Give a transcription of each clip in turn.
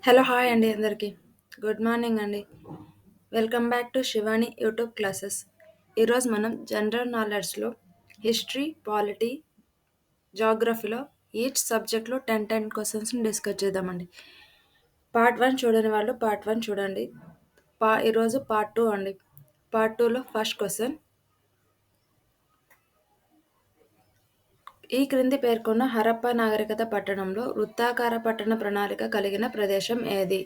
Hello hi అండి అందరికీ. Good morning అండి. Welcome back to Shivani YouTube classes. ఈరోజు మనం జనరల్ నాలెడ్జ్లో హిస్టరీ, పాలిటీ, జాగ్రఫీలో ఈచ్ సబ్జెక్ట్లో 10 క్వశ్చన్స్ని డిస్కస్ చేద్దామండి. పార్ట్ 1 చూడని వాళ్ళు పార్ట్ 1 చూడండి. ఈరోజు పార్ట్ 2 అండి. పార్ట్ 2లో ఫస్ట్ క్వశ్చన్. ఈ క్రింది పేర్కొన్న హరప్పా నాగరికత పట్టణంలో వృత్తాకార పట్టణ ప్రణాళిక కలిగిన ప్రదేశం ఏది?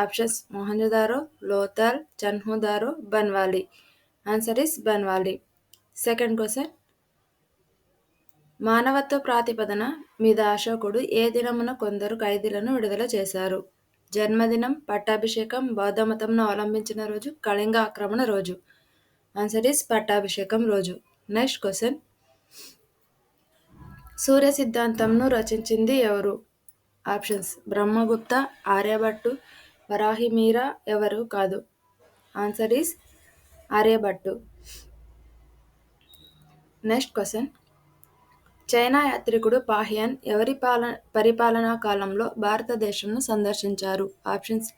Options Mohenjo-daro, Lothal, Chanhudaro, Banawali. Answer is Banawali. Second question. మానవత్వ ప్రాతిపదన మీద అశోకుడు ఏ దినమున కొందరు ఖైదీలను విడుదల చేశారు? జన్మదినం, పట్టాభిషేకం, బౌద్ధమతంను అవలంబించిన రోజు, కళింగ ఆక్రమణ రోజు. ఆన్సర్ ఇస్ పట్టాభిషేకం రోజు. Next question. సూర్య సిద్ధాంతంను రచించింది ఎవరు? ఆప్షన్స్ బ్రహ్మగుప్త, ఆర్యభట్టు, వరాహిమీరా, ఎవరు కాదు. Answer is Aryabhatta. Next question. China యాత్రికుడు పాహియన్ ఎవరి పరిపాలనా కాలంలో భారతదేశంను సందర్శించారు? ఆప్షన్స్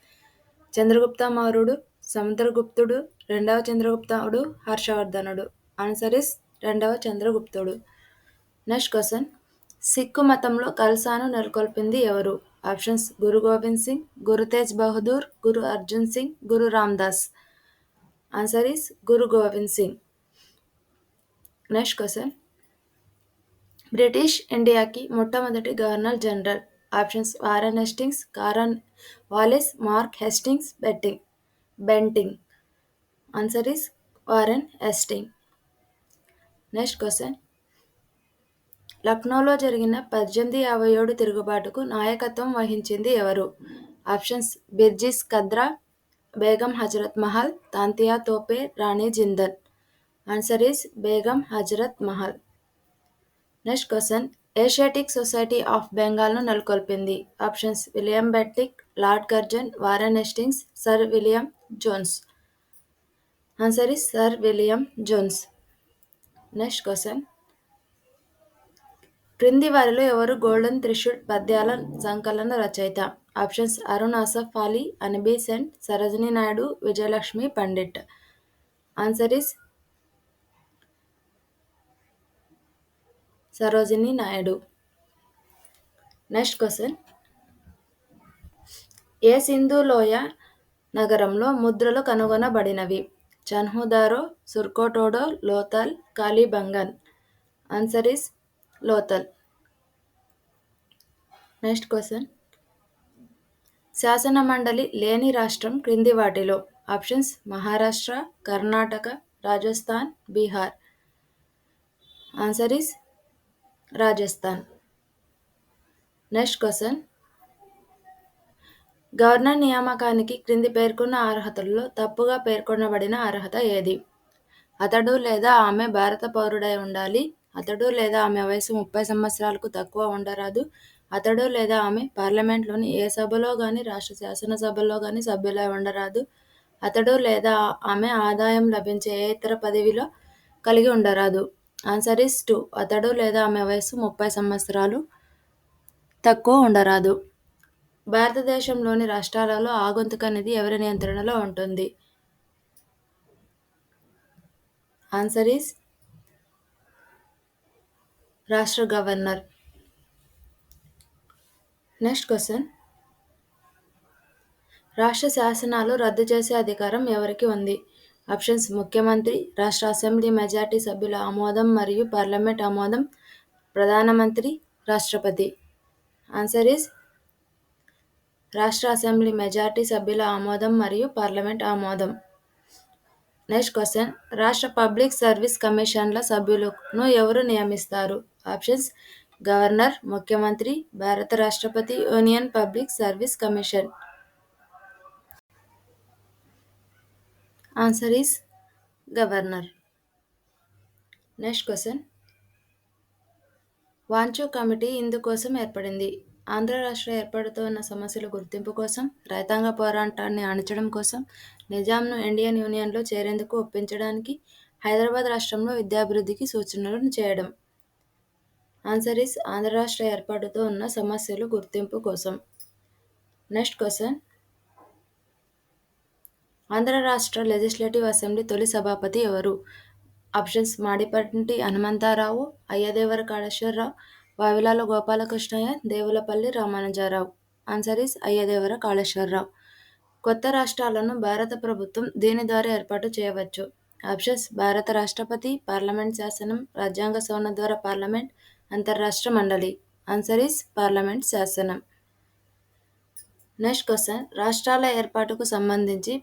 చంద్రగుప్త మౌర్యుడు, సముద్రగుప్తుడు, రెండవ చంద్రగుప్తుడు, హర్షవర్ధనుడు. ఆన్సర్ ఇస్ రెండవ చంద్రగుప్తుడు. Next question. సిక్కు మతంలో ఖల్సాను నెలకొల్పింది ఎవరు? Options Guru Gobind Singh, Guru Tegh Bahadur, Guru Arjun Singh, Guru Ramdas. Answer is Guru Gobind Singh. Next question. British ఇండియాకి మొట్టమొదటి governor general. Options Warren Hastings, Cornwallis, Mark Hastings, Bentinck. Answer is Warren Hastings. Next question. లక్నోలో జరిగిన 1857 తిరుగుబాటుకు నాయకత్వం వహించింది ఎవరు? Options Birjis Qadr, Begum Hazrat Mahal, Tantia Tope, Rani Jindan. Answer is Begum Hazrat Mahal. Next question. Asiatic Society of బెంగాల్ను నెలకొల్పింది? Options William Bentinck, Lord Curzon, Warren Hastings, sir William Jones. Answer is sir William Jones. Next question. క్రింది వారిలో ఎవరు golden threshold పద్యాల సంకలన రచయిత? Options Aruna Asaf Ali, Annie Besant, Sarojini Naidu, Vijayalakshmi Pandit. Answer is Sarojini Naidu. Next question. ఏ సింధు లోయ నగరంలో ముద్రలు కనుగొనబడినవి? Chanhudaro, Surkotada, Lothal, Kalibangan. Answer is Lothal. Next question. శాసన మండలి లేని రాష్ట్రం క్రింది వాటిలో? Options Maharashtra, Karnataka, Rajasthan, Bihar. Answer is Rajasthan. Next question. Governor నియామకానికి క్రింది పేర్కొన్న అర్హతల్లో తప్పుగా పేర్కొనబడిన అర్హత ఏది? అతడు లేదా ఆమె భారత పౌరుడై ఉండాలి. అతడు లేదా ఆమె వయసు 30 సంవత్సరాలకు తక్కువ ఉండరాదు. అతడు లేదా ఆమె పార్లమెంట్లోని ఏ సభలో గాని రాష్ట్ర శాసనసభలో గాని సభ్యులై ఉండరాదు. అతడు లేదా ఆమె ఆదాయం లభించే ఏ ఇతర పదవిలో కలిగి ఉండరాదు. Answer is 2. అతడు లేదా ఆమె వయసు 30 సంవత్సరాలు తక్కువ ఉండరాదు. భారతదేశంలోని రాష్ట్రాలలో ఆగంతుక నిధి ఎవరి నియంత్రణలో ఉంటుంది? ఆన్సర్ ఈస్ రాష్ట్ర గవర్నర్. Next question. రాష్ట్ర శాసనాలు రద్దు చేసే అధికారం ఎవరికి ఉంది? ఆప్షన్స్ ముఖ్యమంత్రి, రాష్ట్ర అసెంబ్లీ మెజార్టీ సభ్యుల ఆమోదం మరియు పార్లమెంట్ ఆమోదం, ప్రధానమంత్రి, రాష్ట్రపతి. ఆన్సర్ ఈస్ రాష్ట్ర అసెంబ్లీ మెజార్టీ సభ్యుల ఆమోదం మరియు పార్లమెంట్ ఆమోదం. Next question. రాష్ట్ర పబ్లిక్ సర్వీస్ కమిషన్ల సభ్యులను ఎవరు నియమిస్తారు? ఆప్షన్స్ గవర్నర్, ముఖ్యమంత్రి, భారత రాష్ట్రపతి, union public service commission. Answer is governor. Next question. Wancho committee ఇందుకోసం ఏర్పడింది? ఆంధ్ర రాష్ట్ర ఏర్పాటుతో ఉన్న సమస్యల గుర్తింపు కోసం, రైతాంగ పోరాటాన్ని అణచడం కోసం, నిజాంను ఇండియన్ యూనియన్లో చేరేందుకు ఒప్పించడానికి, హైదరాబాద్ రాష్ట్రంలో విద్యాభివృద్ధికి సూచనలు చేయడం. ఆన్సర్ ఈస్ ఆంధ్ర రాష్ట్ర ఏర్పాటుతో ఉన్న సమస్యలు గుర్తింపు కోసం. Next question. ఆంధ్ర రాష్ట్ర లెజిస్లేటివ్ అసెంబ్లీ తొలి సభాపతి ఎవరు? Options: Madapati Hanumantharao, Ayyadevara Kaleswararao, Vavilala Gopalakrishnayya, Devulapalli Ramanujarao. Answer is Ayyadevara Kaleswararao. కొత్త రాష్ట్రాలను భారత ప్రభుత్వం దీని ద్వారా ఏర్పాటు చేయవచ్చు. ఆప్షన్స్: భారత రాష్ట్రపతి, పార్లమెంట్ శాసనం, రాజ్యాంగ సవరణ ద్వారా పార్లమెంట్, అంతర్రాష్ట్ర మండలి. ఆన్సర్ ఈస్ పార్లమెంట్ శాసనం. నెక్స్ట్ క్వశ్చన్: రాష్ట్రాల ఏర్పాటుకు సంబంధించి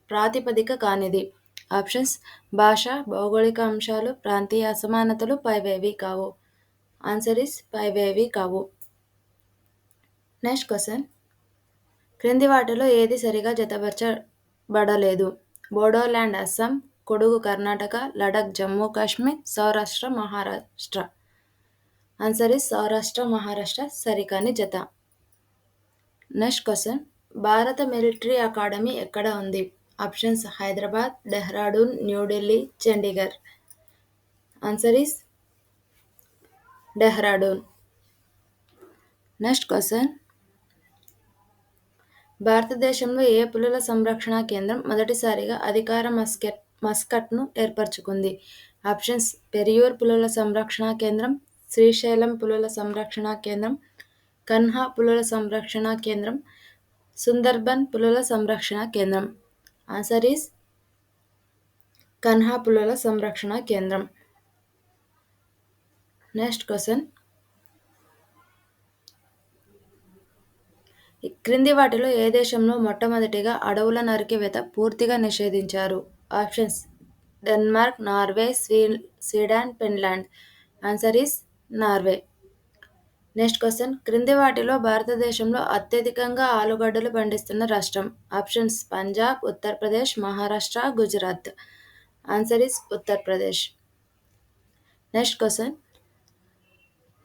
ప్రాతిపదిక కానిది. ఆప్షన్స్: భాష, భౌగోళిక అంశాలు, ప్రాంతీయ అసమానతలు పైవేవీ కావు. ఆన్సర్ ఈస్ పైవేవీ కావు. నెక్స్ట్ క్వశ్చన్: క్రింది వాటిలో ఏది సరిగా జతపరచబడలేదు? బోడోల్యాండ్ అస్సాం, కొడుగు కర్ణాటక, లడఖ్ జమ్మూ కాశ్మీర్, సౌరాష్ట్ర మహారాష్ట్ర. ఆన్సర్ ఈస్ సౌరాష్ట్ర మహారాష్ట్ర సరికాని జత. నెక్స్ట్ క్వశ్చన్: భారత మిలిటరీ అకాడమీ ఎక్కడ ఉంది? Options: Hyderabad, Dehradun, New Delhi, Chandigarh. Answer is Dehradun. Next question: భారతదేశంలో ఏ పులుల సంరక్షణ కేంద్రం మొదటిసారిగా అధికార మస్కట్ను ఏర్పరచుకుంది? ఆప్షన్స్: పెరియూర్ పులుల సంరక్షణ కేంద్రం, శ్రీశైలం పులుల సంరక్షణ కేంద్రం, కన్హా పులుల సంరక్షణ కేంద్రం, సుందర్బన్ పులుల సంరక్షణ కేంద్రం. ఆన్సర్ ఈస్ కన్హా పులుల సంరక్షణ కేంద్రం. నెక్స్ట్ క్వశ్చన్: క్రింది వాటిలో ఏ దేశంలో మొట్టమొదటిగా అడవుల నరికివేత పూర్తిగా నిషేధించారు? Options: Denmark, Norway, Sweden, Finland. Answer is Norway. Next question: క్రింది వాటిలో భారతదేశంలో అత్యధికంగా ఆలుగడ్డలు పండిస్తున్న రాష్ట్రం? Options: Punjab, Uttar Pradesh, Maharashtra, Gujarat. Answer is Uttar Pradesh. Next question: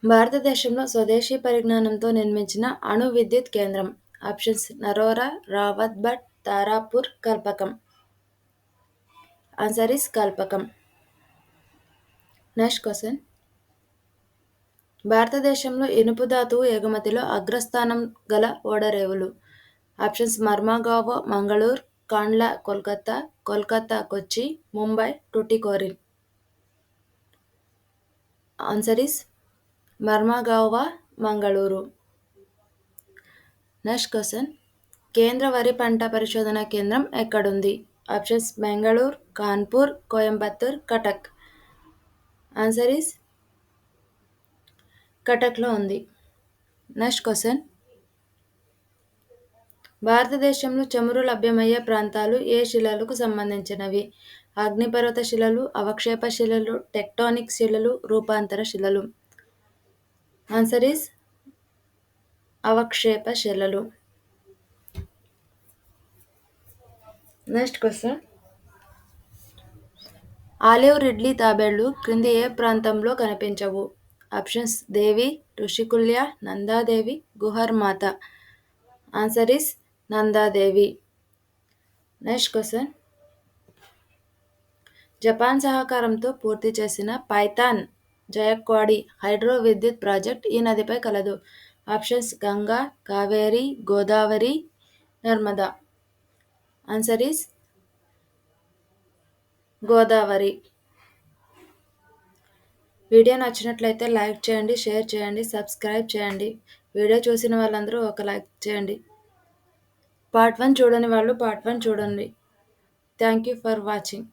భారతదేశంలో స్వదేశీ పరిజ్ఞానంతో నిర్మించిన అణు విద్యుత్ కేంద్రం? Options: Narora, Rawat Bhata, Tarapur, Kalpakkam. Answer is Kalpakkam. Next question: భారతదేశంలో ఇనుపు ధాతువు ఎగుమతిలో అగ్రస్థానం గల ఓడరేవులు? Options: Marmagao, Mangaluru, Kandla, Kolkata, Kolkata, Kochi, Mumbai, Tuticorin. Answer is Marmagao, Mangaluru. Next question: కేంద్ర వరి పంట పరిశోధన కేంద్రం ఎక్కడుంది? Options: Bengaluru, Kanpur, Coimbatore, Cuttack. Answer is కటక్లో ఉంది. నెక్స్ట్ క్వశ్చన్: భారతదేశంలో చమురు లభ్యమయ్యే ప్రాంతాలు ఏ శిలలకు సంబంధించినవి? అగ్నిపర్వత శిలలు, అవక్షేప శిలలు, టెక్టోనిక్ శిలలు, రూపాంతర శిలలు. ఆన్సర్ ఈస్ అవక్షేప శిలలు. నెక్స్ట్ క్వశ్చన్: ఆలివ్ రిడ్లీ తాబేళ్లు క్రింది ఏ ప్రాంతంలో కనిపించవు? Options: Devi, Rushikulya, Nanda Devi, Gahirmatha. Answer is Nanda Devi. Next question: Japan సహకారంతో పూర్తి చేసిన పైథాన్ జయక్వాడి హైడ్రో విద్యుత్ ప్రాజెక్ట్ ఈ నదిపై కలదు? Options: Ganga, Kaveri, Godavari, Narmada. Answer is Godavari. Video నచ్చినట్లయితే లైక్ చేయండి, షేర్ చేయండి, సబ్స్క్రైబ్ చేయండి. వీడియో చూసిన వాళ్ళందరూ ఒక లైక్ చేయండి. పార్ట్ 1 చూడని వాళ్ళు పార్ట్ 1 చూడండి. Thank you for watching.